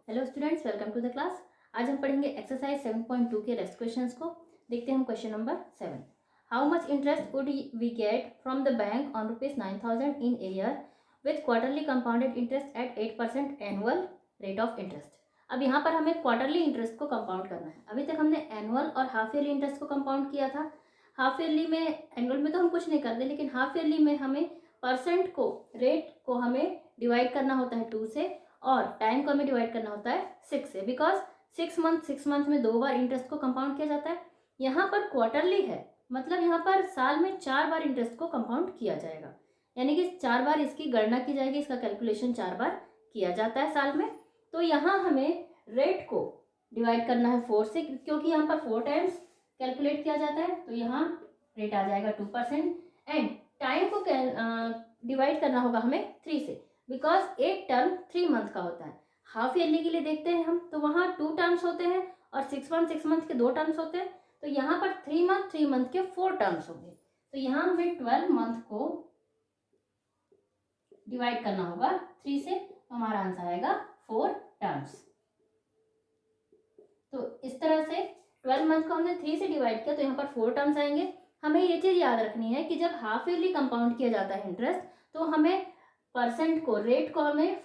Hello students, welcome to the class. आज हम पढ़ेंगे एक्सरसाइज 7.2 के रेस्ट क्वेश्चंस को। देखते हैं हम question number 7। How much interest would we get from the bank on ₹9,000 in a year with quarterly compounded interest at 8% annual rate of interest. अब यहाँ पर हमें क्वार्टरली इंटरेस्ट को कंपाउंड करना है। अभी तक हमने एनुअल और हाफ ईयरली इंटरेस्ट को कंपाउंड किया था। हाफ ईयरली में, एनुअल में तो हम कुछ नहीं करते, लेकिन हाफ ईयरली में हमें परसेंट को, रेट को हमें डिवाइड करना होता है 2 से, और टाइम को हमें डिवाइड करना होता है 6 से, बिकॉज 6 मंथ में 2 बार इंटरेस्ट को कंपाउंड किया जाता है। यहाँ पर क्वार्टरली है, मतलब यहाँ पर साल में 4 बार इंटरेस्ट को कंपाउंड किया जाएगा, यानी कि 4 बार इसकी गणना की जाएगी, इसका कैलकुलेशन 4 बार किया जाता है साल में। तो यहाँ हमें रेट को डिवाइड करना है 4 से, क्योंकि यहाँ पर 4 टाइम्स कैलकुलेट किया जाता है, तो यहाँ रेट आ जाएगा 2%। एंड टाइम को डिवाइड करना होगा हमें 3 से, बिकॉज एक टर्म 3 मंथ का होता है। हाफ ईयरली के लिए देखते हैं हम, तो वहाँ 2 टर्म्स होते हैं और 6 मंथ के 2 टर्म्स होते हैं, तो यहाँ पर 3 मंथ के 4 टर्म्स होंगे। तो यहाँ हमें 12 मंथ को डिवाइड करना होगा 3 से, तो हमारा आंसर आएगा 4 टर्म्स। तो इस तरह से 12 मंथ को हमने 3 से डिवाइड किया, तो यहाँ पर 4 टर्म्स आएंगे। हमें ये चीज़ याद रखनी है कि जब हाफ ईयरली कंपाउंड किया जाता है इंटरेस्ट, तो हमें परसेंट को, रेट को हमें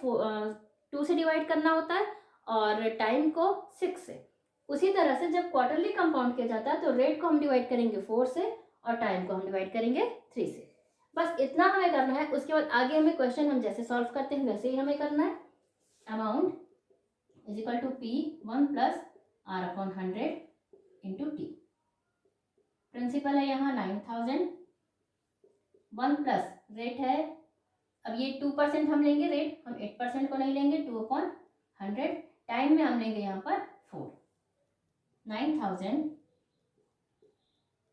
2 से डिवाइड करना होता है और टाइम को 6 से। उसी तरह से जब क्वार्टरली कंपाउंड किया जाता है, तो रेट को हम डिवाइड करेंगे 4 से और टाइम को हम डिवाइड करेंगे 3 से। बस इतना हमें करना है। उसके बाद आगे हमें क्वेश्चन हम जैसे सॉल्व करते हैं वैसे ही हमें करना है। Amount is equal to P1 plus R/100 into T। Principal है यहाँ 9,000, 1 प्लस रेट है, अब ये 2% हम लेंगे रेट, हम 8% को नहीं लेंगे, 2/100। टाइम में हम लेंगे यहाँ पर 4। 9,000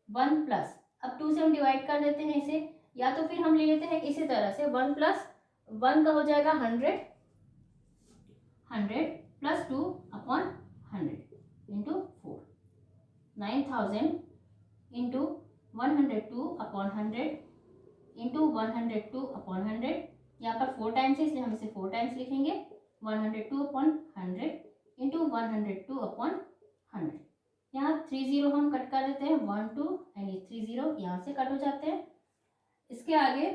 1 प्लस, अब 2 से हम डिवाइड कर देते हैं इसे, या तो फिर हम ले लेते हैं इसी तरह से 1 प्लस 1 का हो जाएगा 100 प्लस 2/100 इंटू 4। 9,000 into 102/100 into 102/100। यहाँ पर 4 टाइम्स है, इसलिए हम इसे 4 टाइम्स लिखेंगे। 102/100 इंटू 102/100। यहाँ 30 हम कट कर देते हैं, 1 2 एंड ये 30 यहाँ से कट हो जाते हैं। इसके आगे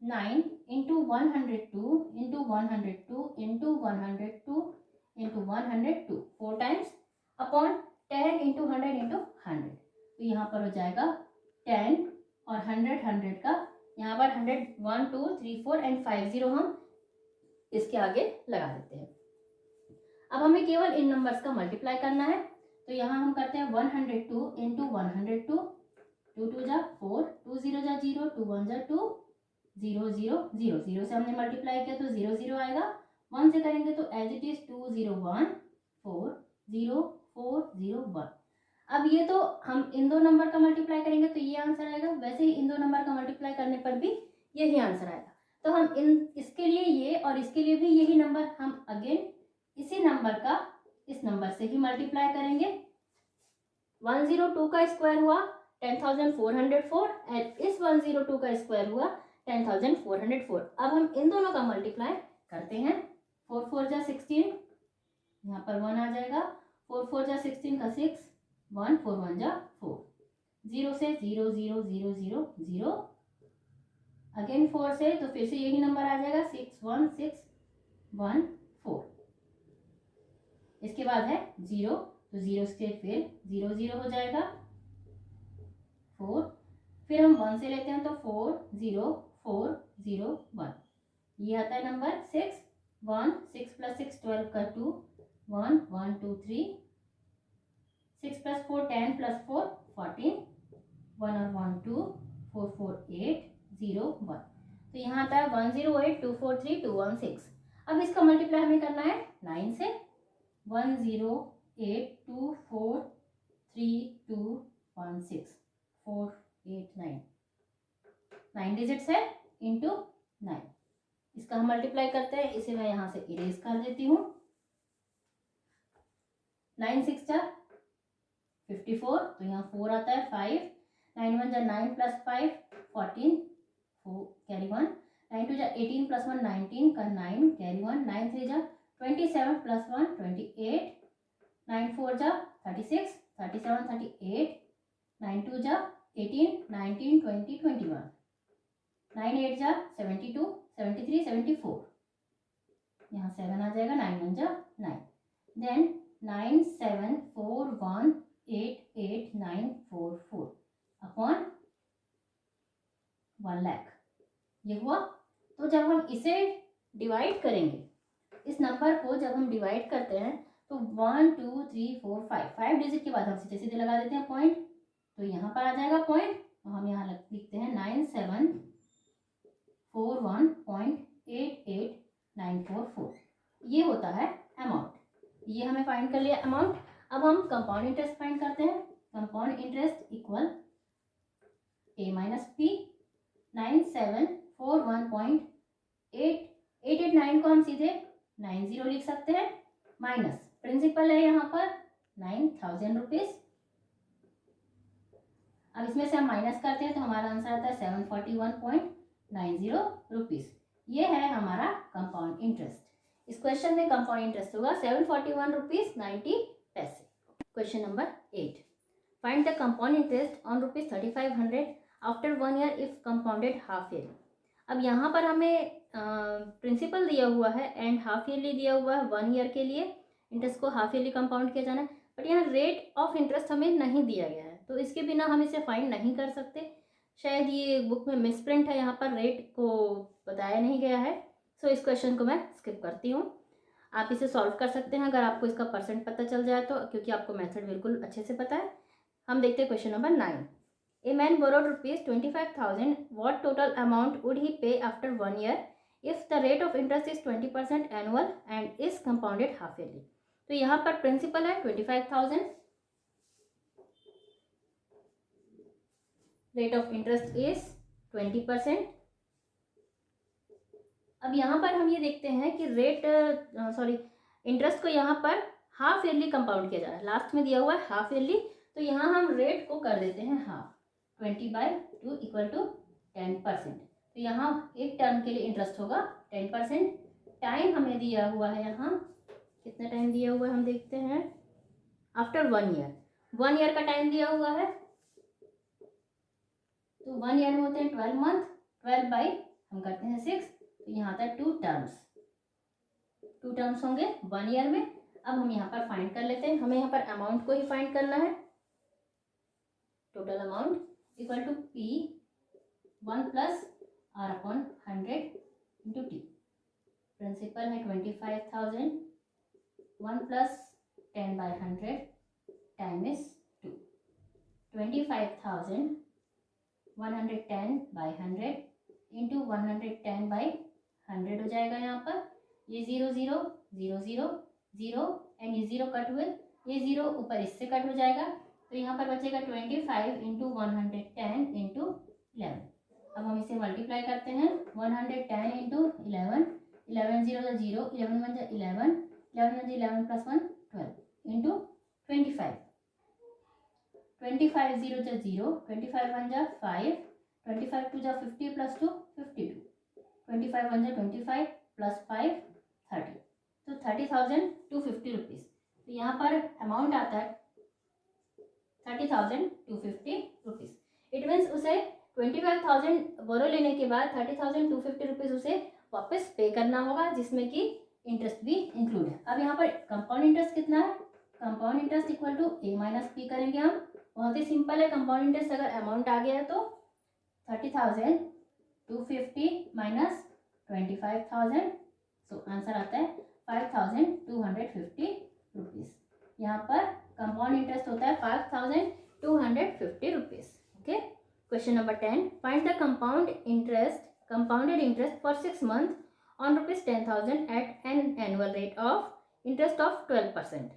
9 into 102 into 102 into 102 into 102, 4 times upon 10 into 100 into 100। तो यहाँ पर हो जाएगा 10 और 100 का, यहाँ पर 100 1 2 3 4 एंड 50 हम इसके आगे लगा देते हैं। अब हमें केवल इन नंबर्स का मल्टीप्लाई करना है, तो यहाँ हम करते हैं 102 इंटू 102, 2 2 जा 4, 2 0 जा 0, 2 1 जा 2, 0 0 0 0 से हमने मल्टीप्लाई किया तो 0 0 आएगा। 1 से करेंगे तो एज इट इज 2 0 1 4 0 4 0 1। अब ये तो हम इन दो नंबर का मल्टीप्लाई करेंगे तो ये आंसर आएगा, वैसे ही इन दो नंबर का मल्टीप्लाई करने पर भी यही आंसर आएगा। तो हम इसके लिए ये और इसके लिए भी यही नंबर हम अगेन इसी नंबर का इस नंबर से ही मल्टीप्लाई करेंगे। 102 का स्क्वायर हुआ 10,404 एंड इस 102 का स्क्वायर हुआ 10,404। अब हम इन दोनों का मल्टीप्लाई करते हैं। 4 4 जा 16, यहाँ पर 1 आ जाएगा। 4 4 जा 16 का 6, 1 4 1 जा 4, 0 से 0 0 0 0 0, अगेन 4 से, तो फिर से यही नंबर आ जाएगा 6 1 6 1 4। इसके बाद है 0, तो 0 से फिर 0 0 हो जाएगा 4, फिर हम 1 से लेते हैं तो 4 0 4 0 1, ये आता है नंबर 6 1 6 प्लस 6 12 का 2 1 1 2 3, 6 प्लस 4 10 प्लस 4 14, 1 और 1 2 4 4 8 0 1। तो यहाँ आता है 108 2 4 3 2 1 6। अब इसका मल्टीप्लाई हमें करना है 9 से। 108 2 4 3 2 1 6 4 8 9, 9 डिजिट्स है इंटू 9। इसका हम मल्टीप्लाई करते हैं, इसे मैं यहाँ से इरेज कर देती हूँ। 9 6 जा 54, तो यहाँ 4 आता है 5, 9 1 जा 9 प्लस 5 14, 4 कैरी 1, 9 2 जा 18 प्लस 1 19 का 9 कैरी 1, 9 3 जा 27 प्लस 1 28। 4 जा 36, 37 38, 9 2 जा 18, 19 20 21, 9 8 जा 72, 73 74, यहाँ 7 आ जाएगा, 9 1 जा 9, देन 9 7 4 1 8 8 9 4 4 अपॉन 1 लाख, ये हुआ। तो जब हम इसे डिवाइड करेंगे, इस नंबर को जब हम डिवाइड करते हैं तो 1 2 3 4 5 डिजिट के बाद हम सीधे सीधे लगा देते हैं पॉइंट, तो यहाँ पर आ जाएगा पॉइंट, तो हम यहाँ लिखते हैं 9741.889444, ये होता है अमाउंट। ये हमें फाइंड कर लिया अमाउंट। अब हम कंपाउंड इंटरेस्ट फाइंड करते हैं। कंपाउंड इंटरेस्ट इक्वल ए माइनस पी, 9741.8889 को हम सीधे 90 लिख सकते हैं, माइनस प्रिंसिपल है यहाँ पर 9000 रुपीज। अब इसमें से हम माइनस करते हैं तो हमारा आंसर आता है 741.90 रुपीज। ये है हमारा कंपाउंड इंटरेस्ट। इस क्वेश्चन में कंपाउंड इंटरेस्ट होगा 741 रुपीज 90 पैसे। Question number 8, find the compound interest on rupees 3500 after 1 year if compounded half year. अब यहाँ पर हमें प्रिंसिपल दिया हुआ है एंड हाफ ईयरली दिया हुआ है। 1 ईयर के लिए इंटरेस्ट को हाफ ईयरली कंपाउंड किया जाना है, बट यहाँ रेट ऑफ इंटरेस्ट हमें नहीं दिया गया है, तो इसके बिना हम इसे फाइंड नहीं कर सकते। शायद ये बुक में मिसप्रिंट है, यहाँ पर रेट को बताया नहीं गया है, सो इस क्वेश्चन को मैं स्किप करती हूँ। आप इसे सॉल्व कर सकते हैं अगर आपको इसका परसेंट पता चल जाए तो, क्योंकि आपको मेथड बिल्कुल अच्छे से पता है। हम देखते हैं question number 9। A man borrowed rupees 25,000. What total amount would he pay after 1 year if the rate of interest is 20% annual and is compounded half yearly? तो यहाँ पर प्रिंसिपल है 25,000, रेट ऑफ इंटरेस्ट इज 20%। अब यहाँ पर हम ये देखते हैं कि इंटरेस्ट को यहाँ पर हाफ ईयरली कंपाउंड किया जा रहा है, लास्ट में दिया हुआ है हाफ ईयरली, तो यहाँ हम रेट को कर देते हैं हाफ, 20/2 इक्वल टू 10%। तो यहाँ एक टर्म के लिए इंटरेस्ट होगा 10%। टाइम हमें दिया हुआ है, यहाँ कितना टाइम दिया हुआ है हम देखते हैं, आफ्टर 1 ईयर, 1 ईयर का टाइम दिया हुआ है, तो 1 ईयर में होते हैं 12 मंथ, 12 बाई हम करते हैं 6, तो यहाँ आता है 2 टर्म्स होंगे 1 ईयर में। अब हम यहाँ पर फाइंड कर लेते हैं, हमें यहाँ पर अमाउंट को ही फाइंड करना है। Total amount equal to P 1 plus R upon 100 into T। Principal है 25,000, 1 प्लस 10/100 टाइम इज 2, 25,000 110/100 इंटू 110/100 हो जाएगा। यहाँ पर ये 0 0 0 0 0 एंड ये 0 कट हुए, ये 0 ऊपर इससे कट हो जाएगा, तो यहाँ पर बचेगा 25 इंटू 110 इंटू 11। अब हम इसे मल्टीप्लाई करते हैं, 110 इंटू 11, 11 0 जा 0, 11 1 जा 11, 11 1 जा 11 प्लस 1 12 इंटू 25, 25 0 जा 0, 25 1 जा 5, 25 2 जा 50 प्लस 2 52, 25 1 जा 25 प्लस 5 30, तो 30,250 रुपीज़। तो यहाँ पर अमाउंट आता है 30,250 रुपीज़। इट मीन्स उसे 25,000 बोरो लेने के बाद 30,250 रुपीज़ उसे वापस पे करना होगा, जिसमें कि इंटरेस्ट भी इंक्लूड है। अब यहाँ पर कंपाउंड इंटरेस्ट कितना है, compound interest equal to A minus P करेंगे हम। बहुत ही सिंपल है, कंपाउंड इंटरेस्ट अगर अमाउंट आ गया है तो 30,250 माइनस 25,000, सो आंसर आता है 5,250 रुपीज़। यहाँ पर कंपाउंड इंटरेस्ट होता है 5,250 rupees. Okay, question number 10, find the compounded interest for 6 month on ₹10,000 at an annual rate of interest of 12%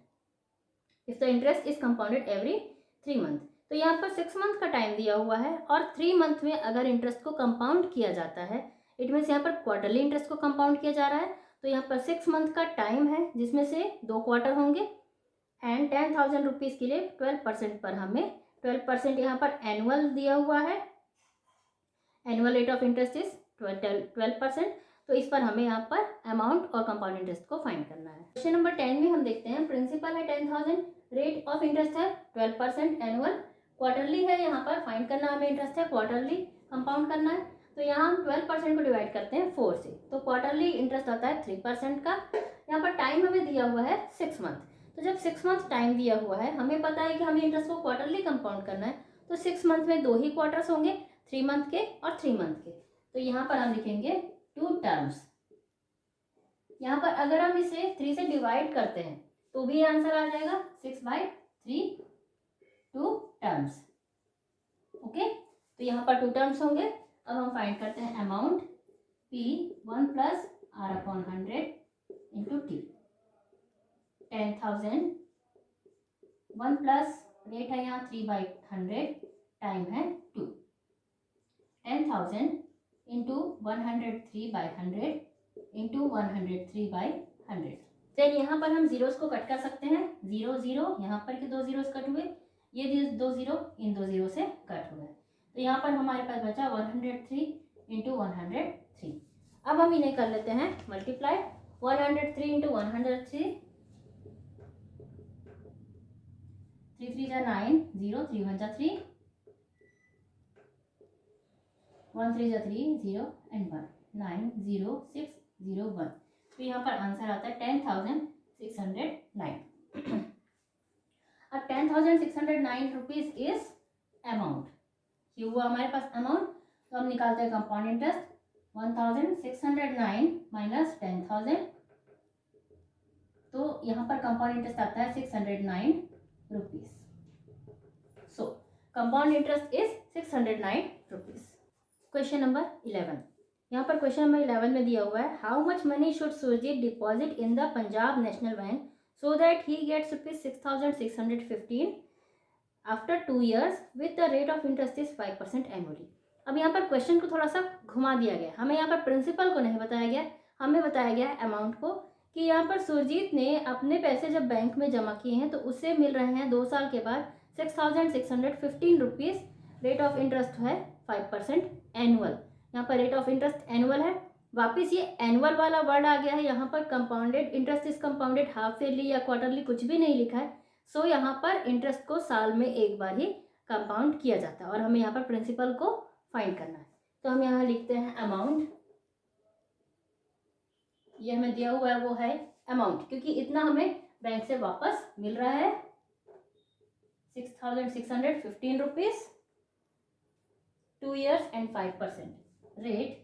if the interest is compounded every 3 month. तो यहाँ पर 6 month का टाइम दिया हुआ है और 3 मंथ में अगर इंटरेस्ट को कंपाउंड किया जाता है, इट मीन्स यहाँ पर क्वार्टरली इंटरेस्ट को कंपाउंड किया जा रहा है, तो यहाँ पर 6 मंथ का टाइम है जिसमें से 2 क्वार्टर होंगे एंड 10,000 रुपीज़ के लिए 12% पर हमें 12% यहाँ पर एनुअल दिया हुआ है, annual rate of interest is 12%, तो इस पर हमें यहाँ पर अमाउंट और कंपाउंड इंटरेस्ट को फाइंड करना है। क्वेश्चन नंबर 10 में हम देखते हैं प्रिंसिपल टर्म है 10,000, रेट ऑफ इंटरेस्ट है 12% एनुअल, क्वार्टरली है, यहाँ पर फाइंड करना हमें इंटरेस्ट है, क्वार्टरली कंपाउंड करना है। तो यहाँ हम 12% को डिवाइड करते हैं 4 से, तो क्वार्टरली इंटरेस्ट आता है 3% का। यहाँ पर टाइम हमें दिया हुआ है 6 मंथ, तो जब 6 मंथ टाइम दिया हुआ है, हमें पता है कि हमें इंटरेस्ट को क्वार्टरली कंपाउंड करना है, तो 6 मंथ में 2 ही क्वार्टर्स होंगे, 3 मंथ के और 3 मंथ के। तो यहाँ पर हम लिखेंगे 2 टर्म्स। यहाँ पर अगर हम इसे 3 से डिवाइड करते हैं तो भी आंसर आ जाएगा 6/3, 2 टर्म्स। ओके, तो यहाँ पर 2 टर्म्स होंगे। अब हम फाइंड करते हैं amount P1 + R/100 into T। 10,000, 1 plus rate है यहाँ 3/100, टाइम है 2। 10,000 इंटू 100 3/100 इंटू 100 3/100। देन यहाँ पर हम जीरोस को कट कर सकते हैं, 0 0, यहाँ पर के 2 जीरोस कट हुए, ये 2 जीरो इन 2 जीरो से कट हुए, तो यहाँ पर हमारे पास बचा 103 इंटू 103। अब हम इन्हें कर लेते हैं मल्टीप्लाई, 103 इंटू 103, 3 3 जा 9, 0 3 1 जा 3, 1 3 जा 3, 0 एंड 1, 9 0 6 0 1। तो यहाँ पर आंसर आता है 10,609। अब 10,609 रुपीज इज अमाउंट, ये हुआ हमारे पास अमाउंट। तो हम निकालते हैं कंपाउंड इंटरेस्ट, 1,609 माइनस 10,000, तो यहाँ पर कंपाउंड इंटरेस्ट आता है 609 rupees. So compound interest is 609 rupees. Question number 11, यहाँ पर क्वेश्चन नंबर 11 में दिया हुआ है, how much money should Surjit deposit in the Punjab National Bank so that he gets rupees 6,615 after 2 years with the rate of interest is 5% annually. अब यहाँ पर question को थोड़ा सा घुमा दिया गया, हमें यहाँ पर प्रिंसिपल को नहीं बताया गया, हमें बताया गया है अमाउंट को, कि यहाँ पर सुरजीत ने अपने पैसे जब बैंक में जमा किए हैं तो उससे मिल रहे हैं 2 साल के बाद 6,615 रुपीज़, रेट ऑफ इंटरेस्ट है 5% एनुअल। यहाँ पर रेट ऑफ इंटरेस्ट एनुअल है, वापस ये एनुअल वाला वर्ड आ गया है, यहाँ पर compounded interest is compounded, half yearly या क्वार्टरली कुछ भी नहीं लिखा है। सो यहाँ पर इंटरेस्ट को साल में एक बार ही कंपाउंड किया जाता है और हमें यहाँ पर प्रिंसिपल को फाइंड करना है। तो हम यहाँ लिखते हैं अमाउंट, ये हमें दिया हुआ है वो है अमाउंट, क्योंकि इतना हमें बैंक से वापस मिल रहा है 6,615 rupees, 2 years and 5%, rate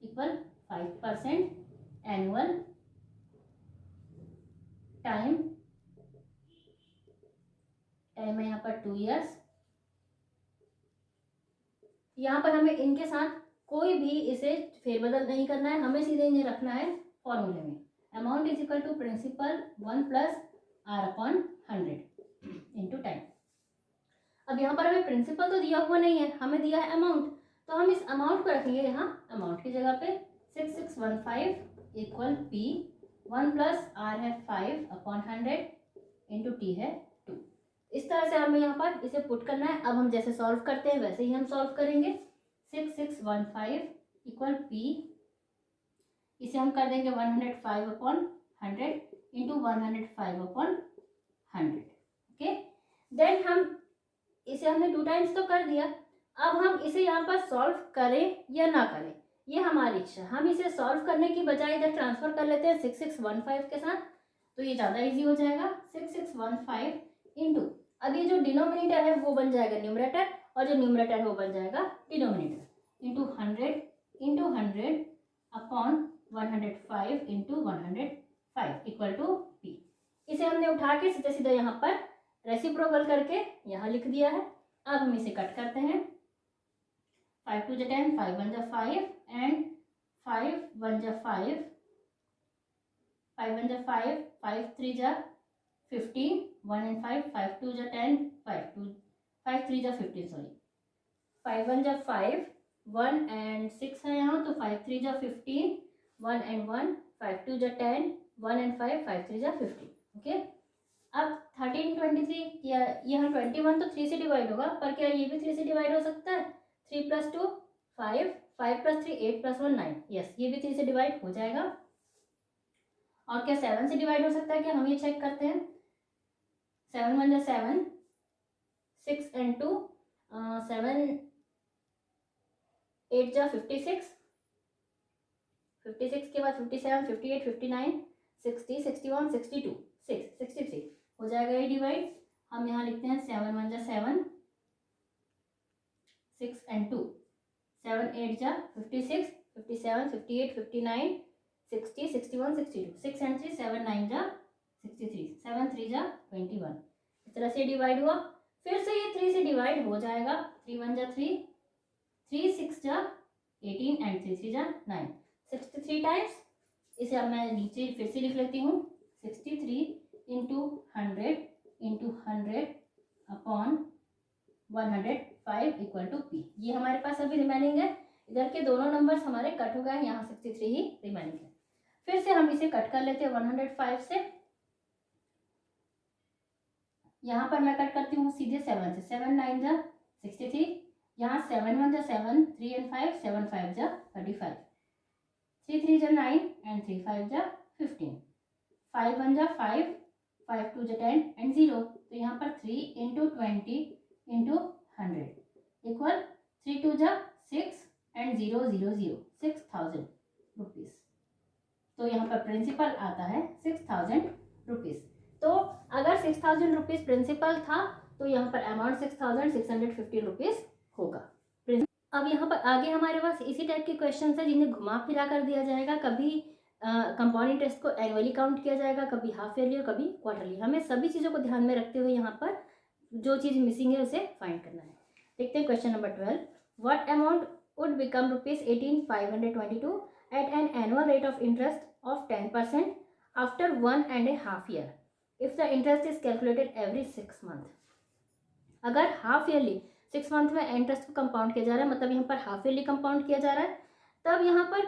equal 5% annual, time है यहाँ पर 2 years। यहाँ पर हमें इनके साथ कोई भी इसे फेरबदल नहीं करना है, हमें सीधे इन्हें रखना है फॉर्मूले में। Amount is equal to principal 1 + R/100 into time. अब यहाँ पर हमें प्रिंसिपल तो दिया हुआ नहीं है, हमें दिया है अमाउंट, तो हम इस अमाउंट को रखेंगे यहाँ अमाउंट की जगह पे 6615 इक्वल P, 1 + R है 5/100 इंटू T है 2। इस तरह से हमें यहाँ पर इसे पुट करना है। अब हम जैसे सॉल्व करते हैं वैसे ही हम सॉल्व करेंगे। 6615 इक्वल P, इसे हम कर देंगे 105/100 इंटू 105/100। ओके, देन हम इसे हमने 2 टाइम्स तो कर दिया, अब हम इसे यहाँ पर सॉल्व करें या ना करें ये हमारी इच्छा। हम इसे सॉल्व करने की बजाय इधर ट्रांसफर कर लेते हैं 6615 के साथ, तो ये ज़्यादा इजी हो जाएगा। 6615 इंटू, अब ये जो डिनोमिनेटर है वो बन जाएगा न्यूमरेटर और जो न्यूमरेटर है वो बन जाएगा denominator, into 100 into 100 upon 105 into 105 equal to P। इसे हमने उठा के सीधे सीधे यहाँ पर रेसिप्रोकल करके यहाँ लिख दिया है। अब हम इसे कट करते हैं, 5 2 10, 5 1 5 एंड 5 1 5, 5 1 5, 5 3 15, 1 and 5, 5 2 10, 5 3 15, सॉरी 5 1 5, 1 and 6 है यहाँ, तो 5 3 15, 1 and 1, 5 2 10, 1 and 5, 5 3 15। ओके, अब 13 23, यहाँ 21 तो 3 से डिवाइड होगा, पर क्या ये भी 3 से डिवाइड हो सकता है? 3 + 2 5, 5 + 3 8 + 1 9, यस ये भी 3 से डिवाइड हो जाएगा। और क्या 7 से डिवाइड हो सकता है क्या? हम ये चेक करते हैं। 7 1 जा 7, 6 and 2 7 8 जा 56, 56 के बाद 57, 58, 59, 60, 61, 62, 6, 63 हो जाएगा ये डिवाइड। हम यहाँ लिखते हैं 7 1 जा 7, 6 and 2, 7 8 जा 56, 57, 58, 59, 60, 61, 62, 6 and 3 7 9 जा 63, 7 3 जा 21। इस तरह से डिवाइड हुआ। फिर से ये 3 से डिवाइड हो जाएगा। 3 1 जा 3, 3 6 जा 18 एंड 3 3 जा 9, 63 टाइम्स। इसे अब मैं नीचे फिर से लिख लेती हूँ। 63 into 100 into 100 upon 105 equal to P. ये हमारे पास अभी रिमेनिंग है। इधर के दोनों नंबर्स हमारे कट हो गए, यहाँ 63 ही रिमेनिंग है। फिर से हम इसे कट कर लेते हैं 105 से। यहाँ पर मैं कट करती हूँ सीधे 7 से। 7 9 जा 63, यहाँ 7 1 जा 7, 3 and 5, 7 5 जा 35, 3 3 जा 9 एंड 3 5 जा 15, 5 1 जा 5, 5 2 जा 10 एंड 0। तो यहाँ पर 3 इंटू 20 इंटू 100 इक्वल 3 2 जा 6 एंड 0 0 0, 6000 रुपीज़। तो यहाँ पर प्रिंसिपल आता है 6000 रुपीज़। तो अगर 6000 रुपीज़ प्रिंसिपल था तो यहाँ पर अमाउंट 6650 रुपीज़ होगा। अब यहाँ पर आगे हमारे पास इसी टाइप के क्वेश्चन है जिन्हें घुमा फिरा कर दिया जाएगा। कभी कंपाउंड इंटरेस्ट को एनुअली काउंट किया जाएगा, कभी हाफ ईयरली और कभी क्वार्टरली। हमें सभी चीज़ों को ध्यान में रखते हुए यहाँ पर जो चीज़ मिसिंग है उसे फाइंड करना है। देखते हैं question number 12। What amount would become ₹18,522 at an annual rate of interest of 10% after 1.5 year if the interest is calculated every 6 month। अगर हाफ ईयरली 6 मंथ में इंटरेस्ट को कंपाउंड किया जा रहा है, मतलब यहाँ पर हाफ ईयरली कंपाउंड किया जा रहा है, तब यहाँ पर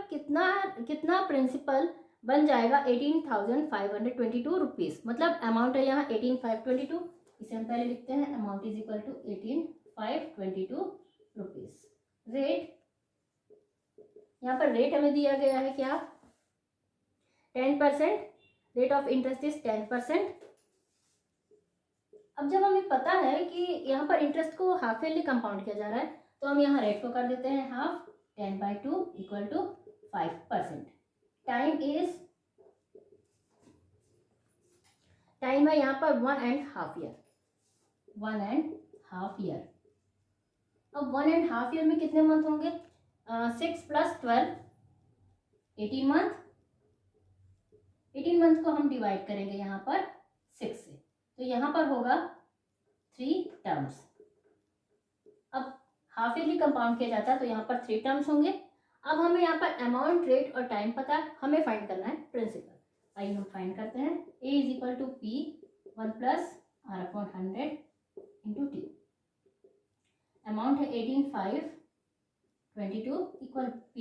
कितना प्रिंसिपल बन जाएगा 18,522 रुपीज़। मतलब अमाउंट है यहाँ 18,522। इसे हम पहले लिखते हैं amount is equal to 18,522 rupees. Rate, यहाँ पर रेट हमें दिया गया है क्या, 10%। Rate of interest is 10%। अब जब हमें पता है कि यहाँ पर इंटरेस्ट को हाफ ईयरली कंपाउंड किया जा रहा है तो हम यहाँ रेट को कर देते हैं हाफ, 10/2 इक्वल टू 5%। टाइम है यहाँ पर 1.5 ईयर। 1.5 ईयर। अब 1.5 ईयर में कितने मंथ होंगे, 6 + 12 18 मंथ। 18 मंथ को हम डिवाइड करेंगे यहाँ पर 6 से, तो यहाँ पर होगा 3 टर्म्स। अब हाफ ईयरली कंपाउंड किया जाता है तो यहाँ पर 3 टर्म्स होंगे। अब हमें यहाँ पर अमाउंट, रेट और टाइम पता है, हमें फाइंड करना है प्रिंसिपल। आइए हम फाइंड करते हैं। A is equal to P 1 + R/100 into T। Amount है 18,522 इक्वल P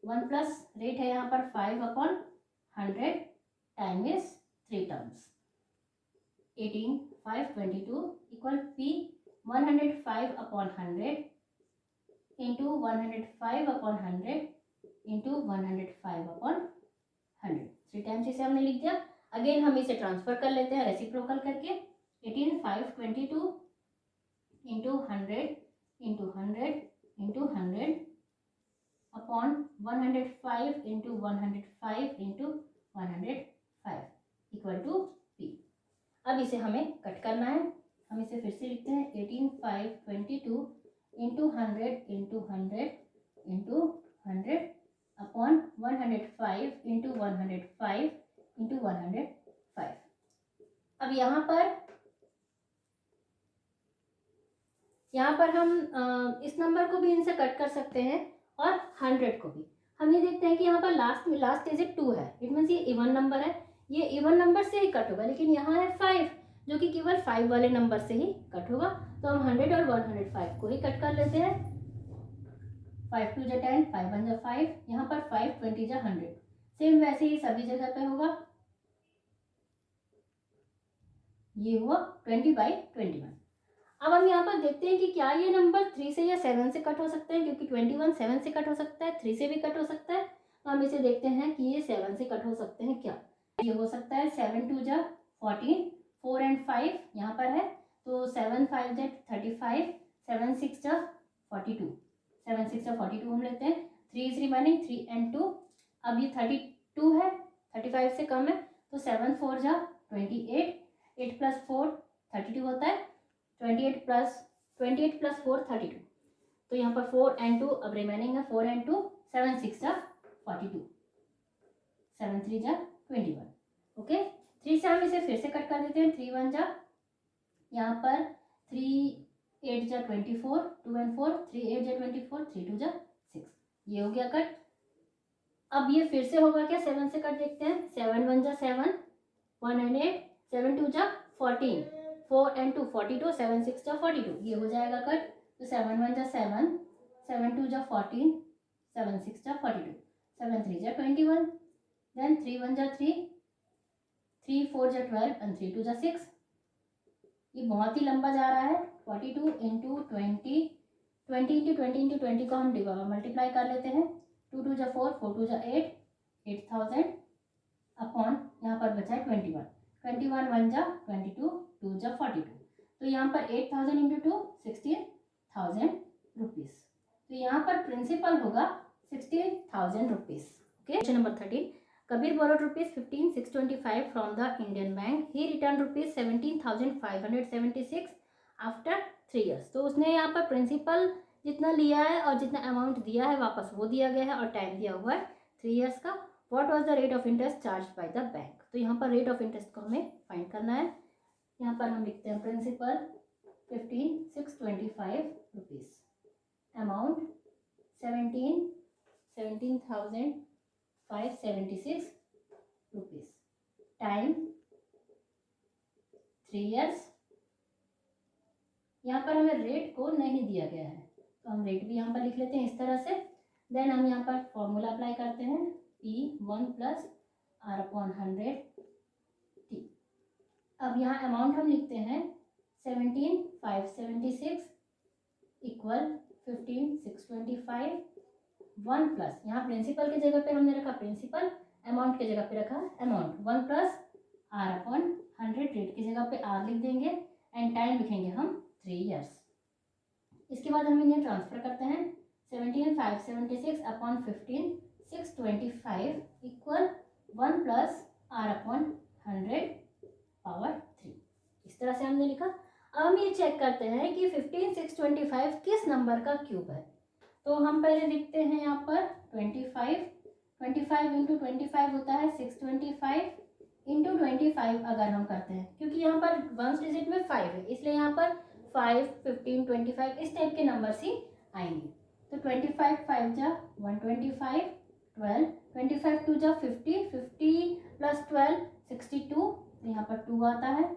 1 प्लस रेट है यहाँ पर 5/100, time is 3 terms. 18,522 equal P 105/100 into 105/100 into 105/100। 3 times इसे हमने लिख दिया। अगेन हम इसे ट्रांसफर कर लेते हैं रेसिप्रोकल करके। 18,522 into 100 into 100 into 100 upon 105 into 105 into 105 equal to P। अब इसे हमें कट करना है। हम इसे फिर से लिखते हैं 18,522 into 100 into 100 into 100 upon 105 into 105 into 105। अब यहाँ पर हम इस नंबर को भी इनसे कट कर सकते हैं और 100 को भी। हम ये देखते हैं कि यहाँ पर लास्ट डिजिट 2 है, इट मीन्स ये इवन नंबर है, ये इवन नंबर से ही कट होगा। लेकिन यहाँ है 5 जो कि केवल 5 वाले नंबर से ही कट होगा, तो हम 100 और 105 को ही कट कर लेते हैं। 5 2 जा 10, 5 1 जा 5, यहाँ पर 5 20 जा 100। सेम वैसे ही सभी जगह पे होगा। ये हुआ 20/21। अब हम यहाँ पर देखते हैं कि क्या ये नंबर 3 से या 7 से कट हो सकते हैं, क्योंकि 21 7 से कट हो सकता है, 3 से भी कट हो सकता है। तो हम इसे देखते हैं कि ये 7 से कट हो सकते हैं क्या। ये हो सकता है 7 2 जा 14, 4 and 5 यहाँ पर है, तो 7 5 जा 35, 7 6 जा 42, 7 6 जा 42 हम लेते हैं। 3 is remaining, 3 and 2, अब ये 32 है, 35 से कम है, तो 7 4 जा 28, 8 प्लस 4 32 होता है, 28 प्लस 4 32, तो यहाँ पर 4 and 2 अब रिमेनिंग है, 4 and 2 7 6 जा 42, 7 3 जा 21। ओके, 3 से हम इसे फिर से कट कर देते हैं, 3 1 जा यहाँ पर 3 8 जा 24, 2 and 4, 3 8 जा 24, 3 2 जा 6, ये हो गया कट। अब ये फिर से होगा क्या, 7 से कट देखते हैं, 7 1 जा 7, 1 and 8, 7 2 जा 14, 4 and 2 42, 7 6 जा 42, ये हो जाएगा कट। तो 7 1 जा 7, 7 2 जा 14, 7 6 जा 42, 7 3 जा 21, देन 3 1 जा 3, 3 4 जा 12 and 3 2 जा 6, ये बहुत ही लंबा जा रहा है। 42 इंटू 20, 20 इंटू 20 इंटू 20 को हम मल्टीप्लाई कर लेते हैं, 2 2 जा 4, 4 2 जा 8, 8000 अपॉन यहाँ पर बचा है 21, 21 1 जा 22, 2 जा 42, तो यहाँ पर 8000 इंटू 2 16,000 रुपीज़, तो यहाँ पर प्रिंसिपल होगा 16,000 rupees. Okay, question number 13, Kabir borrowed rupees 15,625 from the Indian bank. He returned rupees 17,576 after 3 years. तो उसने यहाँ पर प्रिंसिपल जितना लिया है और जितना अमाउंट दिया है वापस वो दिया गया है और टाइम दिया हुआ है 3 years का। What was the rate of interest charged by the bank? तो यहाँ पर रेट ऑफ इंटरेस्ट को हमें फाइंड करना है। यहाँ पर हम लिखते हैं principal 15,625 rupees, amount 17,576 rupees, time 3 years। यहाँ पर हमें रेट को नहीं दिया गया है तो हम रेट भी यहाँ पर लिख लेते हैं इस तरह से। देन हम यहाँ पर फॉर्मूला अप्लाई करते हैं, P1 plus R upon 100T। अब यहाँ अमाउंट हम लिखते हैं 17,576 इक्वल 15,625, 1 प्लस यहाँ प्रिंसिपल की जगह पे हमने रखा प्रिंसिपल, अमाउंट की जगह पे रखा amount, 1 plus R upon 100, rate की जगह पे R लिख देंगे एंड टाइम लिखेंगे हम 3 years। इसके बाद हम इन्हें ट्रांसफर करते हैं, 17,576 upon 15,625 equal 1 plus R upon 100 power 3, इस तरह से हमने लिखा। अब हम ये चेक करते हैं कि 15,625 किस नंबर का क्यूब है, तो हम पहले लिखते हैं यहाँ पर 25 इंटू 25 होता है 625 इंटू 25 अगर हम करते हैं, क्योंकि यहाँ पर वंस डिजिट में 5 है इसलिए यहाँ पर 5 15 25 इस टाइप के नंबर्स ही आएंगे। तो 25 5 जा 125, 12 25 2 जा 50, 50 प्लस 12 62, तो यहाँ पर 2 आता है,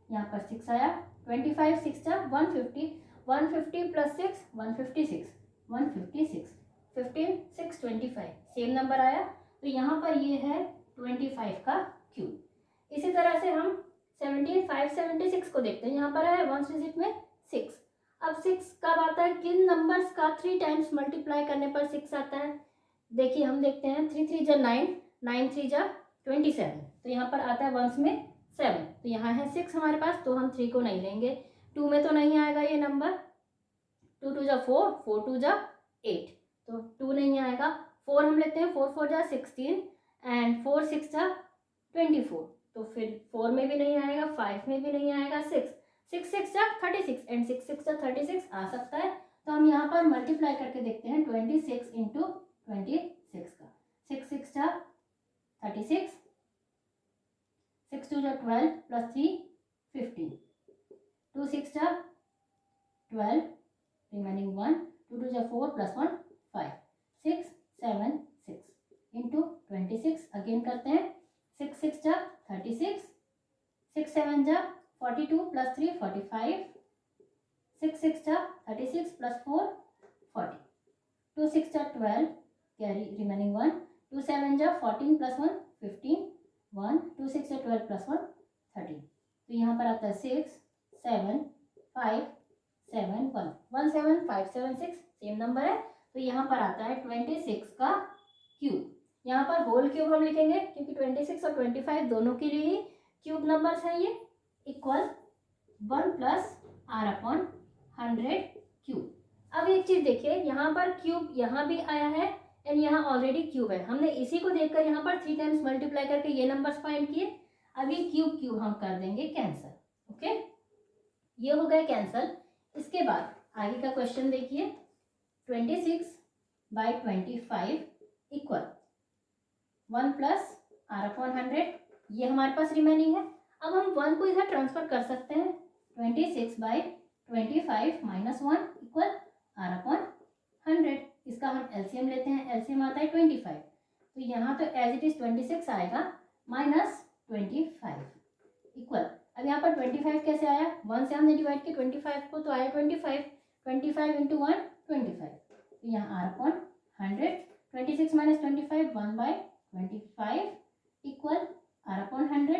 यहाँ पर 6 आया, 25 6 जा 150, 150 प्लस 6 156, 156, 15,625 सेम नंबर आया, तो यहाँ पर ये है 25 का क्यूब। इसी तरह से हम 17,576 को देखते हैं, यहाँ पर है वंस डिजिट में 6। अब 6 कब आता है, किन नंबर्स का 3 टाइम्स मल्टीप्लाई करने पर 6 आता है, देखिए हम देखते हैं 3 3 जा 9, 9 3 जा 27, तो यहाँ पर आता है वंस में 7, तो यहाँ है 6 हमारे पास, तो हम 3 को नहीं लेंगे, 2 में तो नहीं आएगा ये नंबर, 2 2 जा 4, 4 2 जा 8, तो 2 नहीं आएगा। 4 हम लेते हैं, 4 4 जा 16 एंड 4 6 जा 24, तो फिर 4 में भी नहीं आएगा, 5 में भी नहीं आएगा, 6 6 6 जा 36 एंड 6 6 जा 36 आ सकता है। तो हम यहाँ पर मल्टीप्लाई करके देखते हैं 26 इंटू 26 का, 6 6 जा 36, 6 2 जा 12 प्लस 3 15, 2 6 जा 12 रिमेनिंग 1, 2 2 जा 4 प्लस 1 5, 6 7 6 इंटू 26 अगेन करते हैं, 6 6 जा 36, 6 7 जा 42 प्लस 3 45, 6 6 जा 36 प्लस 4 40, 2 6 जा 12 कैरी रिमेनिंग 1, 2 7 जा 14 प्लस 1 15, 1 2 6 जा 12 प्लस 1 13, तो यहाँ पर आता है 6 7 5 7 1 1 7 5 7 6 सेम नंबर है, तो यहाँ पर आता है 26 का क्यूब। यहाँ पर होल क्यूब हम लिखेंगे क्योंकि 26 और 25 दोनों के लिए ही क्यूब नंबर्स हैं ये, equal 1 plus R upon 100 cube. अब एक चीज देखिए, यहाँ पर क्यूब यहाँ भी आया है एंड यहाँ ऑलरेडी क्यूब है। हमने इसी को देखकर यहाँ पर 3 टाइम्स मल्टीप्लाई करके ये नंबर्स फाइंड किए। अब ये क्यूब क्यूब हम कर देंगे कैंसल। ओके, ये हो गए कैंसल। इसके बाद आगे का क्वेश्चन देखिए, 26/25 इक्वल 1 प्लस आर अपॉन 100, ये हमारे पास रिमेनिंग है। अब हम 1 को इधर ट्रांसफर कर सकते हैं। 26/25 माइनस 1 इक्वल आर अपॉन 100। इसका हम एलसीएम लेते हैं, एलसीएम आता है 25, तो यहाँ तो एज इट इज 26 आएगा माइनस 25 इक्वल, अब यहाँ पर 25 कैसे आया, 1 से हमने डिवाइड किया 25 को, तो आया 25। 25 इंटू 1 25, तो यहाँ R upon 100। 26 minus 25 1/25 equal R upon 100।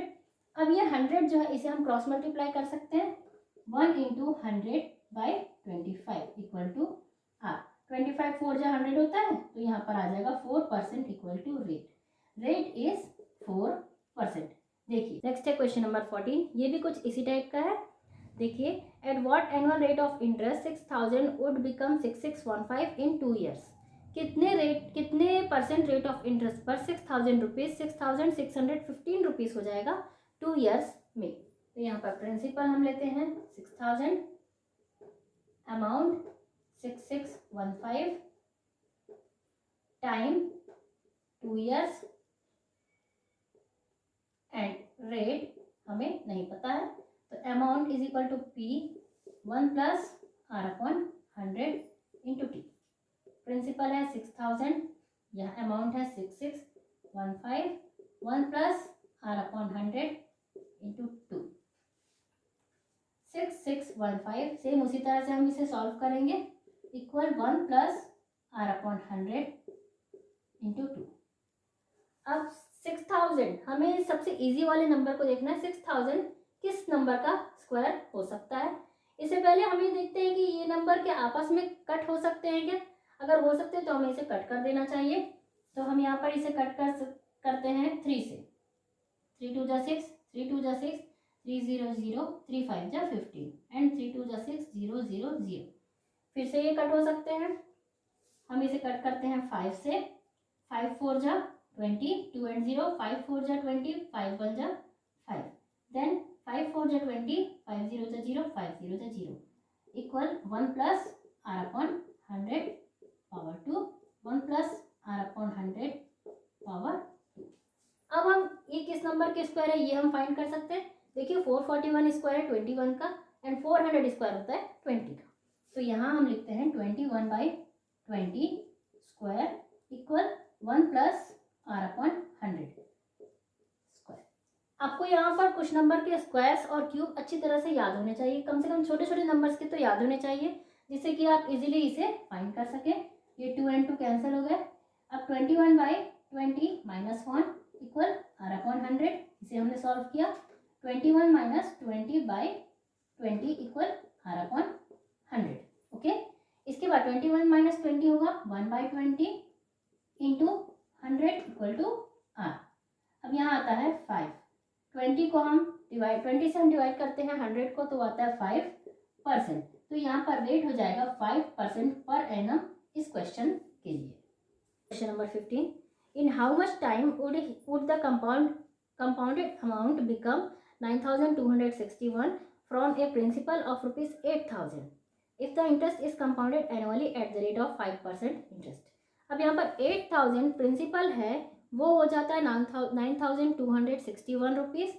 अब ये 100 जो है इसे हम क्रॉस मल्टीप्लाई कर सकते हैं। 1 इंटू 100/25 इक्वल टू आर। 25 4 जा 100 होता है, तो यहाँ पर आ जाएगा 4% equal to rate. Rate is 4%। देखिए नेक्स्ट है क्वेश्चन नंबर 14, ये भी कुछ इसी टाइप का है। देखिए, at what annual rate of interest 6000 would become 6615 in 2 years. कितने परसेंट रेट ऑफ इंटरेस्ट पर 6000 रुपीज 6615 रुपीज हो जाएगा 2 ईयर्स में। तो यहाँ पर प्रिंसिपल हम लेते हैं 6000, amount 6615 time 2 years and rate हमें नहीं पता है, तो amount is equal to P 1 plus R upon 100 into T. Principal है 6000, यह अमाउंट है 6615, 1 plus R upon 100 into 2। 6615 same उसी तरह से हम इसे सॉल्व करेंगे, equal 1 plus R upon 100 into 2। अब 6000 हमें सबसे इजी वाले नंबर को देखना है। 6000 किस नंबर का स्क्वायर हो सकता है। इससे पहले हम ये देखते हैं कि ये नंबर के आपस में कट हो सकते हैं क्या। अगर हो सकते हैं तो हमें इसे कट कर देना चाहिए। तो हम यहाँ पर इसे कट करते हैं 3 से। 3 2 जा 6, 3 2 जा 6, 3 0 0, 3 5 जा 15 एंड 3 2 जा 6 0 0 0। फिर से ये कट हो सकते हैं। हम इसे कट करते हैं 5 से। 5 4 जा 20, 2 एंड 0, 5 4 जा 20, 5 1 जा 5, देन 5 4 जा 20, 5 0 जा 0, 5 0 जा 0 equal 1 plus R upon 100 power 2, 1 plus R upon 100 power 2। अब हम ये किस नंबर के स्क्वायर है ये हम फाइंड कर सकते हैं। देखिए 441 स्क्वायर है 21 का एंड 400 स्क्वायर होता है 20 का। तो यहाँ हम लिखते हैं 21/20 square equal 1 plus R upon 100 square. आपको यहाँ पर कुछ नंबर के स्क्वायर्स और क्यूब अच्छी तरह से याद होने चाहिए, कम से कम छोटे छोटे नंबर्स के तो याद होने चाहिए, जिससे कि आप इजीली इसे फाइंड कर सकें। ये 2 and 2 कैंसिल हो गए। अब 21/20 माइनस 1 इक्वल आर अपॉन 100, इसे हमने सॉल्व किया। 21 minus 20/20 equal R upon 100। Okay, इसके बाद 21 माइनस 20 होगा 1/20 इंटू 100 इक्वल टू आर। अब यहाँ आता है 5। 20 को हम 20 से हम डिवाइड करते हैं 100 को, तो आता है 5%। तो यहाँ पर रेट हो जाएगा 5% पर एनम इस क्वेश्चन के लिए। Question number 15, in how much time would the compounded amount become 9261 from a principal of rupees 8000 if the interest is compounded annually at the rate of 5% interest। अब यहाँ पर 8000 principal है, वो हो जाता है 9261 रुपीज़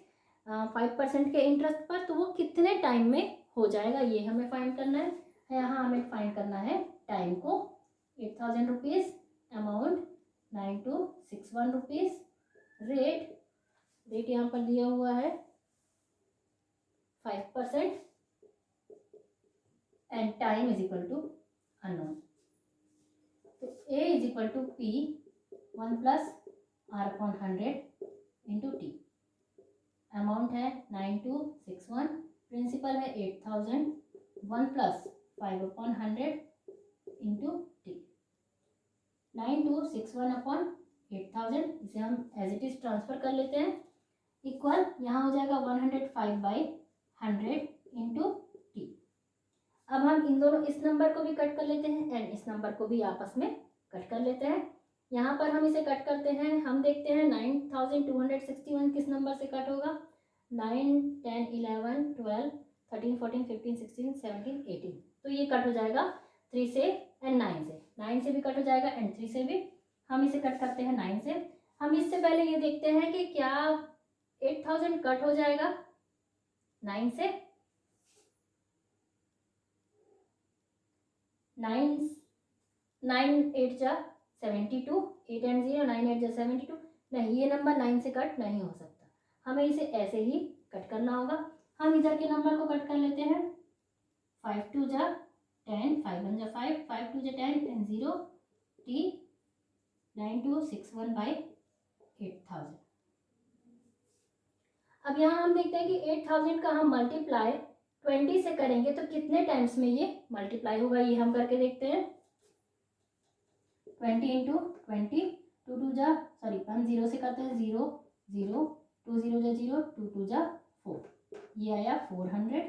5% के इंटरेस्ट पर। तो वो कितने टाइम में हो जाएगा ये हमें फाइंड करना है। यहाँ हमें फाइंड करना है टाइम को। 8000 रुपीज़, अमाउंट 9261 रुपीज़, रेट यहाँ पर दिया हुआ है 5% and time is equal to unknown. तो A is equal to P 1 plus R upon 100 into T. Amount है 9261, प्रिंसिपल है 8000, 1 plus 5 upon 100 into T. 9261 upon 8000, इसे हम एज इट इज ट्रांसफर कर लेते हैं, इक्वल यहाँ हो जाएगा 105/10 100 इंटू टी। अब हम इन दोनों इस नंबर को भी कट कर लेते हैं एंड इस नंबर को भी आपस में कट कर लेते हैं। यहाँ पर हम इसे कट करते हैं, हम देखते हैं 9261 किस नंबर से कट होगा। 9, 10, 11, 12, 13, 14, 15, 16, 17, 18, तो ये कट हो जाएगा 3 से एंड 9 से। 9 से भी कट हो जाएगा एंड 3 से भी। हम इसे कट करते हैं 9 से। हम इससे पहले ये देखते हैं कि क्या 8000 कट हो जाएगा 9 से। 9 8 जा 72, 8 एंड 0, 9 8 जा 72। नहीं, ये नंबर 9 से कट नहीं हो सकता, हमें इसे ऐसे ही कट करना होगा। हम इधर के नंबर को कट कर लेते हैं। 5 2 जा 10, 5 1 जा 5, 5 2 जा 10 एंड 0 टी 9261 बाई 8000। अब यहाँ हम देखते हैं कि 8000 का हम मल्टीप्लाई 20 से करेंगे तो कितने टाइम्स में ये मल्टीप्लाई होगा, ये हम करके देखते हैं। 20 इंटू 20, 2 2 जा 1 0 से करते हैं 0 0, 2 0 जा 0, 2 2 जा 4, ये आया 400।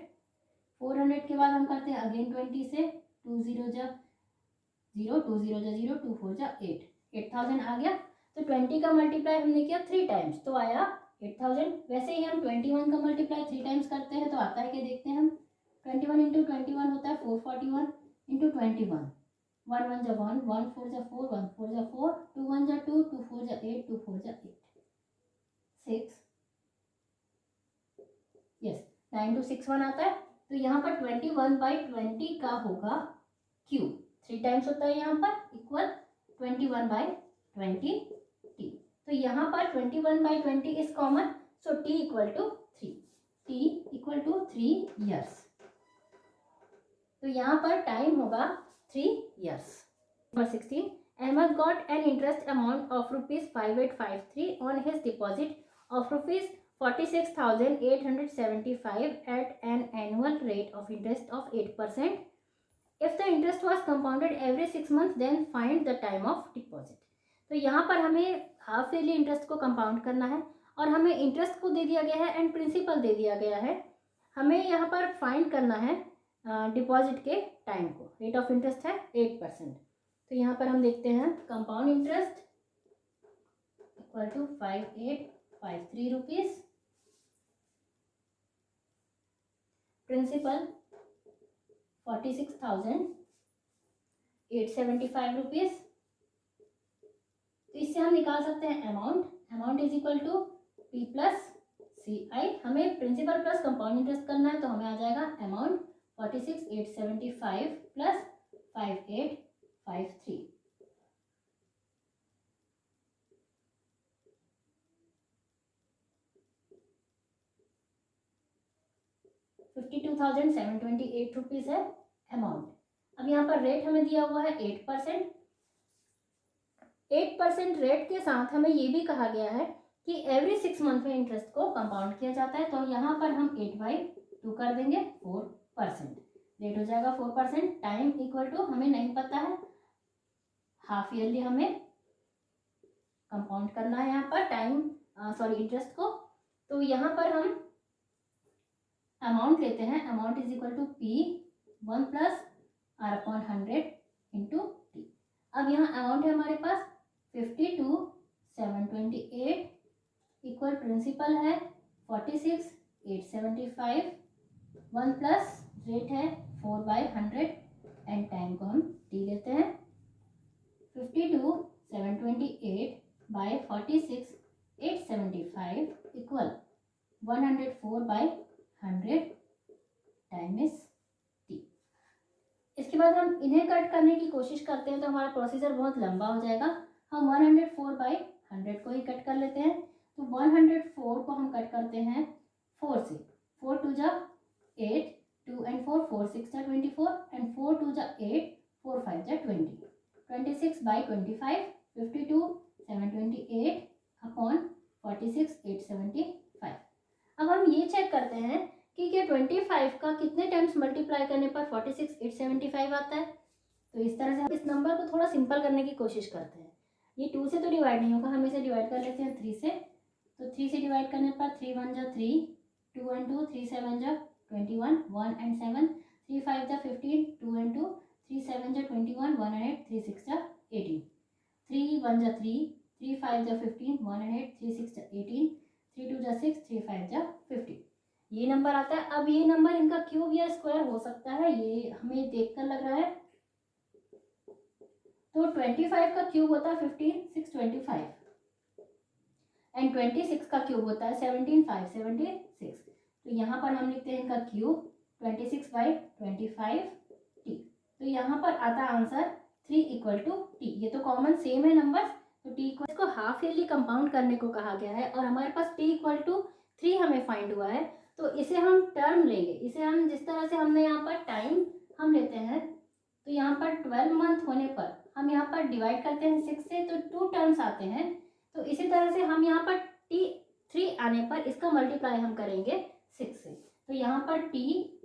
400 के बाद हम करते हैं अगेन 20 से, 2 0 जा 0, 2 0 जा 0, 2 4 जा 8, 8000 आ गया। तो 20 का मल्टीप्लाई हमने किया 3 टाइम्स तो आया 8000। वैसे ही हम 21 का मल्टीप्लाई 3 टाइम्स करते हैं तो आता है क्या देखते हैं हम। 21 इंटू 21 होता है 441 इंटू 21, 1 1 जा 1, 1 4 जा 4, 1 4 जा 4, 2 1 जा 2, 2 4 जा 8, 2 4 जा 8, 6, यस 9261 आता है। तो यहाँ पर 21/20 का होगा क्यूब, 3 टाइम्स होता है यहाँ पर, इक्वल 21/20 टी। तो यहाँ पर 21/20 is common, so T equal to 3, T equal to 3 years. तो यहाँ पर टाइम होगा 3 years. Number 16, Ahmed got an interest amount of rupees 5853 on his deposit of rupees 46,875 at an annual rate of interest of 8%. If the interest was compounded every 6 months, then find the time of deposit. तो यहाँ पर हमें half yearly interest को compound करना है और हमें interest को दे दिया गया है एंड प्रिंसिपल दे दिया गया है। हमें यहाँ पर फाइंड करना है डिपॉजिट के टाइम को। रेट ऑफ इंटरेस्ट है 8%। तो यहाँ पर हम देखते हैं compound interest equal to 5853 rupees, principal 46,875 rupees. तो इससे हम निकाल सकते हैं amount is equal to P plus C I. हमें प्रिंसिपल प्लस कंपाउंड इंटरेस्ट करना है तो हमें आ जाएगा अमाउंट 46,875 प्लस 5853। 52,728 रुपीज है अमाउंट। अब यहाँ पर रेट हमें दिया हुआ है 8%। 8% रेट के साथ हमें ये भी कहा गया है कि एवरी 6 मंथ में इंटरेस्ट को कंपाउंड किया जाता है। तो यहाँ पर हम 8/2 कर देंगे, 4%। रेट हो जाएगा 4%। टाइम इक्वल टू हमें नहीं पता है, हाफ ईयरली हमें कंपाउंड करना है यहाँ पर टाइम इंटरेस्ट को। तो यहाँ पर हम अमाउंट लेते हैं, amount is equal to P 1 plus R upon 100 into T. अब यहाँ अमाउंट है हमारे पास 52,728 इक्वल प्रिंसिपल है 46,875, 1 प्लस रेट है 4/100 एंड टाइम को हम टी लेते हैं। 52,728 by 46,875 equal 104/100 time is T. इसके बाद हम इन्हें कट करने की कोशिश करते हैं तो हमारा प्रोसीजर बहुत लंबा हो जाएगा। हम 104/100 को ही कट कर लेते हैं। तो 104 को हम कट करते हैं 4 से। 4 2 जा 8, 2 and 4, 4 6 जा 24 एंड 4 2 जा 8, 4 5 जा 20, 26/25, 52,728 अपॉन 46,875। अब हम ये चेक करते हैं कि क्या 25 का कितने टाइम्स मल्टीप्लाई करने पर 46,875 आता है। तो इस तरह से हम इस नंबर को थोड़ा सिंपल करने की कोशिश करते हैं। ये 2 से तो डिवाइड नहीं होगा, हम इसे डिवाइड कर लेते हैं 3 से। तो 3 से डिवाइड करने पर 3 1 जा 3, 2 and 2, 3 7 जा 21, 1 and 7, 3 5 जा 15, 2 and 2, 3 7 जा 21, 1 and 8, 3 6 जा 18, 3 1 जा 3, 3 5 जा 15, 1 and 8, 3 6 जा 18, 3 2 जा 6, 3 5 जा 50। ये नंबर आता है। अब ये नंबर इनका क्यूब या स्क्वायर हो सकता है, ये हमें देखकर लग रहा है। तो 25 का क्यूब होता है 15, 6 25 एंड 26 का क्यूब होता है 17, 5 76। तो यहाँ पर हम लिखते हैं इनका क्यूब 26/25 टी। तो यहाँ पर आता आंसर 3 इक्वल टू टी। ये तो कॉमन सेम है नंबर। तो टी इक्वल को हाफ ईयरली कंपाउंड करने को कहा गया है और हमारे पास टी इक्वल टू 3 हमें फाइंड हुआ है। तो इसे हम टर्म लेंगे। इसे हम जिस तरह से हमने यहाँ पर टाइम हम लेते हैं, तो यहाँ पर 12 मंथ होने पर हम यहाँ पर डिवाइड करते हैं 6 से, तो 2 टर्म्स आते हैं। तो इसी तरह से हम यहाँ पर टी 3 आने पर इसका मल्टीप्लाई हम करेंगे 6 से। तो यहाँ पर थ्री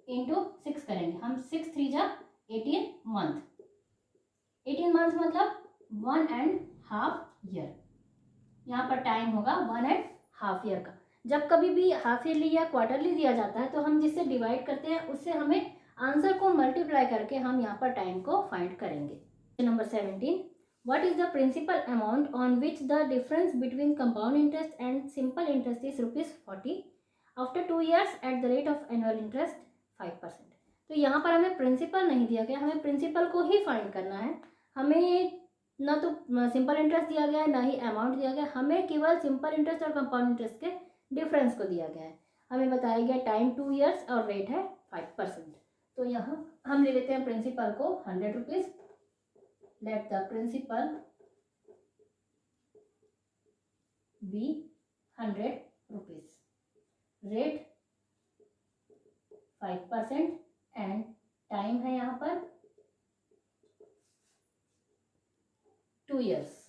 इंटू 6 करेंगे हम। 6 3 जा 18 मंथ। 18 मंथ मतलब 1.5 ईयर। यहाँ पर टाइम होगा 1.5 ईयर का। जब कभी भी हाफ ईयरली या क्वार्टरली दिया जाता है तो हम जिससे डिवाइड करते हैं उससे हमें आंसर को मल्टीप्लाई करके हम यहाँ पर टाइम को फाइंड करेंगे। Number 17, what is the principal amount on which the difference between compound interest and simple interest is ₹40 after 2 years at the rate of annual interest 5%। तो यहाँ पर हमें प्रिंसिपल नहीं दिया गया, हमें प्रिंसिपल को ही फाइंड करना है। हमें ना तो सिंपल इंटरेस्ट दिया गया है ना ही अमाउंट दिया गया, हमें केवल सिंपल इंटरेस्ट और कंपाउंड इंटरेस्ट के डिफरेंस को दिया गया है। हमें बताया गया टाइम 2 years और रेट है 5%। तो यहाँ हम ले लेते हैं प्रिंसिपल को ₹100। Let the principal be ₹100, rate 5% and time है यहाँ पर 2 years।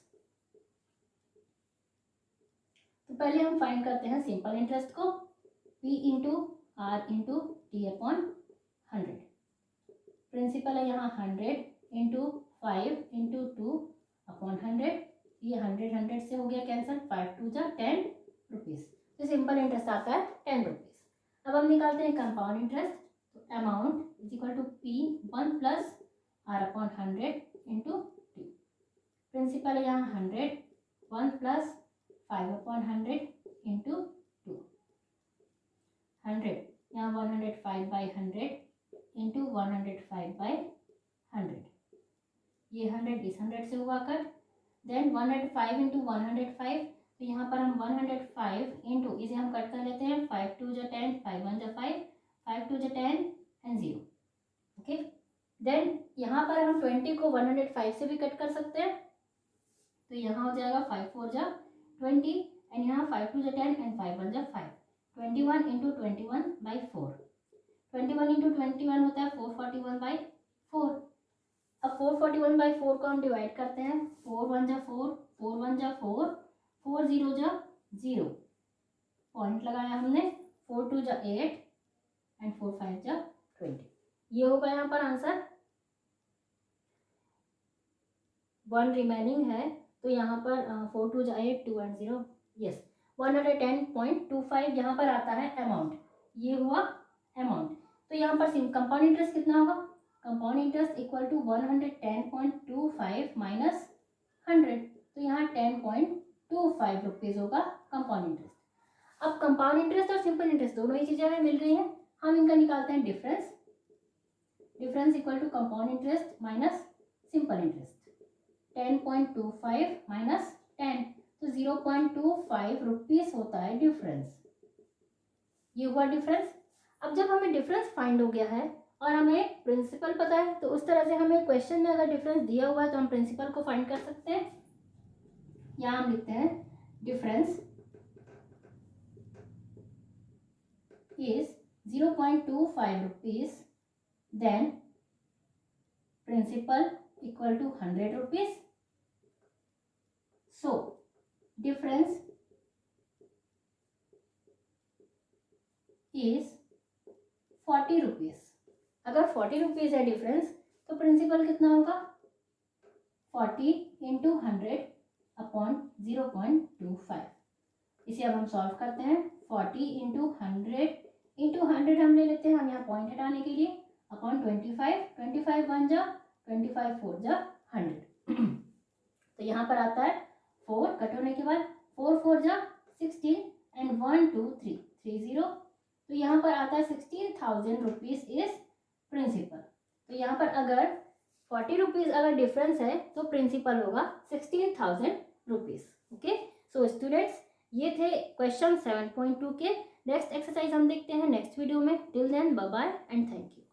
तो पहले हम फाइंड करते हैं सिंपल इंटरेस्ट को, P into R into T upon 100। Principal है यहाँ 100 इंटू 5 इंटू 2 अपॉन 100। ये 100 से हो गया कैंसिल, 5 2 जा 10 रुपीज़। तो सिंपल इंटरेस्ट आता है 10 रुपीज़। अब हम निकालते हैं कंपाउंड इंटरेस्ट। तो amount is equal to P 1 plus R upon 100 into T. Principal है यहाँ 100, 1 प्लस 5 अपॉन 100 इंटू 2। 100 यहाँ 105/100 इंटू 105/100। ये 100 इस 100 से हुआ कट। Then 105 into 105। तो यहाँ पर हम 105 इंटू इसे हम कट कर लेते हैं। 5 2 जा 10, 5 1 जा 5, 5 2 जा 10 एंड 0। ओके। देन यहाँ पर हम 20 को 105 से भी कट कर सकते हैं। तो यहाँ हो जाएगा 5 4 जा 20 एंड यहाँ 5 2 जा 10 एंड 5 1 जा 5। 21 इंटू 21/4। 21 इंटू 21 होता है 441/4। अब 441/4 को हम डिवाइड करते हैं। 4 1 जा 4, 4 1 जा 4, 4 0 जा 0, पॉइंट लगाया हमने। 4 2 जा 8 एंड 4 5 जा 20। ये होगा यहाँ पर आंसर। 1 रिमेनिंग है, तो यहाँ पर 4 2 जा 8, 2 एंड 0, यस 110.25 यहाँ पर आता है अमाउंट। ये हुआ अमाउंट। तो यहाँ पर कंपाउंड इंटरेस्ट कितना होगा? Compound interest equal to 110.25 minus 100। तो यहाँ 10.25 रुपीज़ होगा कंपाउंड इंटरेस्ट। अब कंपाउंड इंटरेस्ट और सिंपल इंटरेस्ट दोनों ही चीज़ें हमें मिल रही हैं, हम इनका निकालते हैं difference. Difference equal to compound interest minus simple interest. 10.25 minus 10, तो 0.25 रुपीज़ होता है डिफरेंस। ये हुआ डिफरेंस। अब जब हमें डिफरेंस फाइंड हो गया है और हमें प्रिंसिपल पता है, तो उस तरह से हमें क्वेश्चन में अगर डिफरेंस दिया हुआ है तो हम प्रिंसिपल को फाइंड कर सकते हैं। यहाँ हम लिखते हैं difference is 0.25 rupees, then principal equal to 100 rupees. So difference is 40 rupees. अगर 40 रुपीज़ है डिफरेंस, तो प्रिंसिपल कितना होगा? 40 इंटू 100 अपॉन 0.25। इसे अब हम सॉल्व करते हैं। 40 इंटू 100 हम ले लेते हैं, हम यहाँ पॉइंट हटाने के लिए, अपॉन 25, 25 1 जा 25 4 जा 100। तो यहाँ पर आता है 4 कट होने के बाद 4 4 जा 16 एंड 1 2 3 30। तो यहाँ पर आता है 16,000 रुपीज़ इज प्रिंसिपल। तो यहाँ पर अगर 40 रुपीज़ अगर डिफरेंस है तो प्रिंसिपल होगा 16,000 रुपीज़। ओके, सो स्टूडेंट्स ये थे क्वेश्चन 7.2 के। नेक्स्ट एक्सरसाइज हम देखते हैं नेक्स्ट वीडियो में। Till then bye bye and thank you.